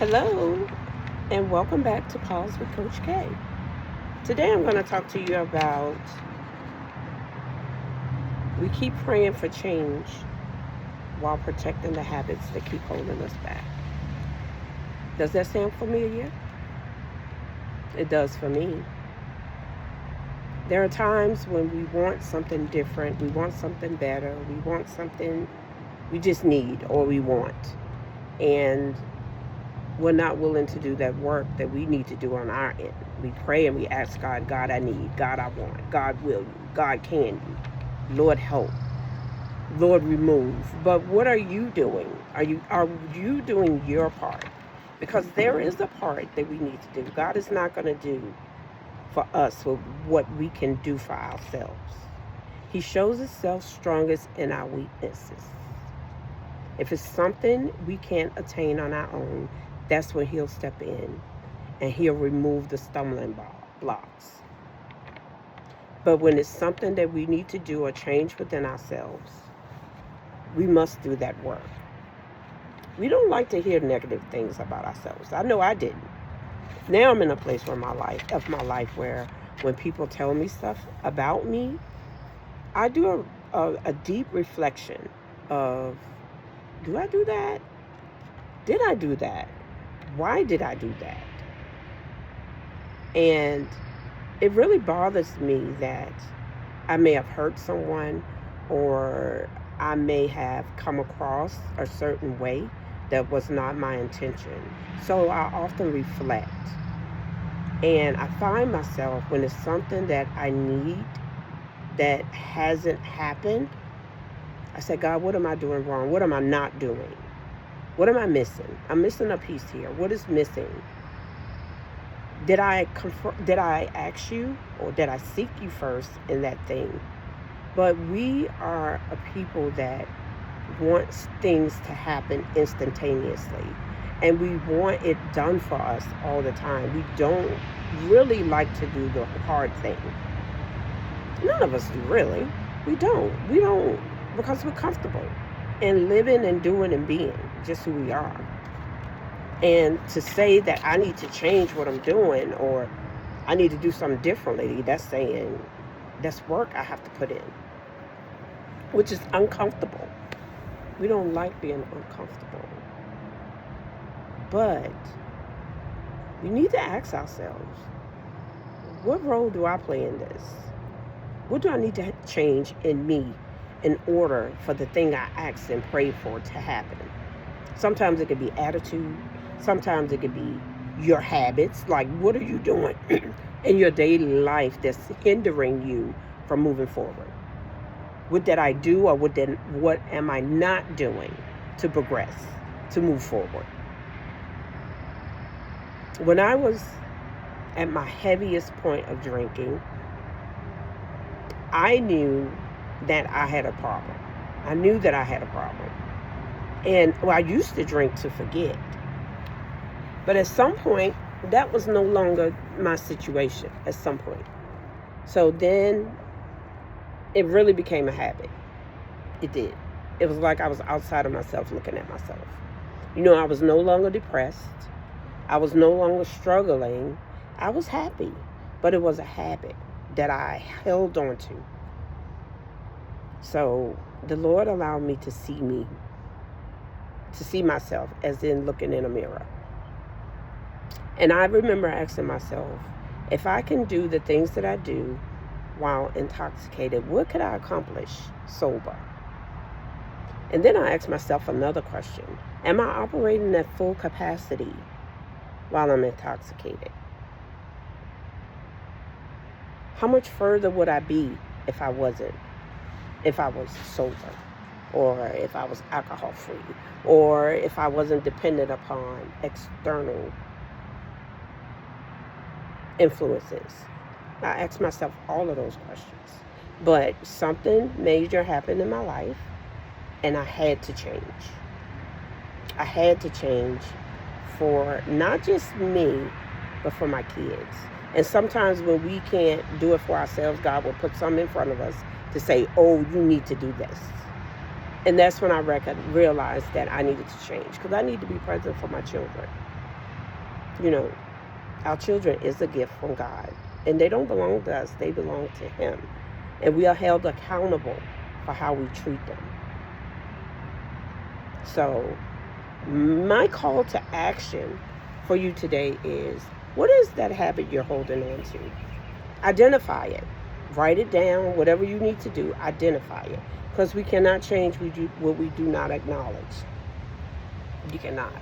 Hello, and welcome back to Pause with Coach K. Today I'm going to talk to you about we keep praying for change while protecting the habits that keep holding us back. Does that sound familiar? It does for me. There are times when we want something different, we want something better, we want something we just need or we want. And we're not willing to do that work that we need to do on our end. We pray and we ask God, God, I need, God, I want, God, will you, God, can you, Lord, help, Lord, remove. But what are you doing? Are you doing your part? Because there is a part that we need to do. God is not going to do for us what we can do for ourselves. He shows himself strongest in our weaknesses. If it's something we can't attain on our own, that's when he'll step in and he'll remove the stumbling blocks. But when it's something that we need to do or change within ourselves, we must do that work. We don't like to hear negative things about ourselves. I know I didn't. Now I'm in a place where my life where when people tell me stuff about me, I do a deep reflection of, do I do that? Did I do that? Why did I do that? And it really bothers me that I may have hurt someone or I may have come across a certain way that was not my intention. So I often reflect. And I find myself when it's something that I need that hasn't happened, I say, God, what am I doing wrong? What am I not doing? What am I missing? I'm missing a piece here. What is missing? Did I ask you or did I seek you first in that thing? But we are a people that wants things to happen instantaneously. And we want it done for us all the time. We don't really like to do the hard thing. None of us do, really. We don't. We don't because we're comfortable in living and doing and being just who we are. And to say that I need to change what I'm doing or I need to do something differently, that's saying that's work I have to put in, which is uncomfortable. We don't like being uncomfortable. But we need to ask ourselves, what role do I play in this? What do I need to change in me in order for the thing I asked and prayed for to happen? Sometimes it could be attitude. Sometimes it could be your habits. Like, what are you doing in your daily life that's hindering you from moving forward? What did I do or what am I not doing to progress, to move forward? When I was at my heaviest point of drinking, I knew that I had a problem. I knew that I had a problem. And I used to drink to forget. But at some point, that was no longer my situation at some point. So then it really became a habit. It did. It was like I was outside of myself looking at myself. I was no longer depressed. I was no longer struggling. I was happy. But it was a habit that I held on to. So the Lord allowed me to see myself as in looking in a mirror. And I remember asking myself, if I can do the things that I do while intoxicated, what could I accomplish sober? And then I asked myself another question. Am I operating at full capacity while I'm intoxicated? How much further would I be if I was sober? Or if I was alcohol free? Or if I wasn't dependent upon external influences? I asked myself all of those questions. But something major happened in my life and I had to change. I had to change for not just me, but for my kids. And sometimes when we can't do it for ourselves, God will put something in front of us to say, oh, you need to do this. And that's when I realized that I needed to change because I need to be present for my children. You know, our children is a gift from God. And they don't belong to us. They belong to Him. And we are held accountable for how we treat them. So, my call to action for you today is, what is that habit you're holding on to? Identify it. Write it down. Whatever you need to do, identify it. Because we cannot change what we do not acknowledge. You cannot.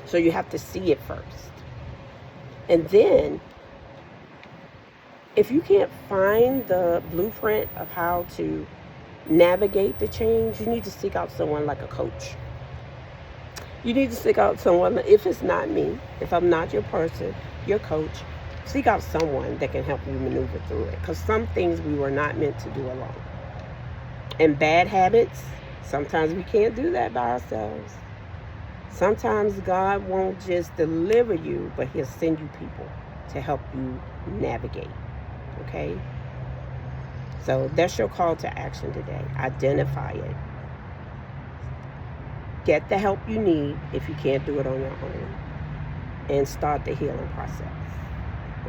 So you have to see it first. And then, if you can't find the blueprint of how to navigate the change, you need to seek out someone like a coach. You need to seek out someone, if it's not me, if I'm not your person, your coach, seek out someone that can help you maneuver through it. Because some things we were not meant to do alone. And bad habits, sometimes we can't do that by ourselves. Sometimes God won't just deliver you, but He'll send you people to help you navigate. Okay? So that's your call to action today. Identify it. Get the help you need if you can't do it on your own. And start the healing process.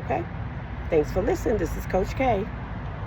Okay? Thanks for listening. This is Coach K.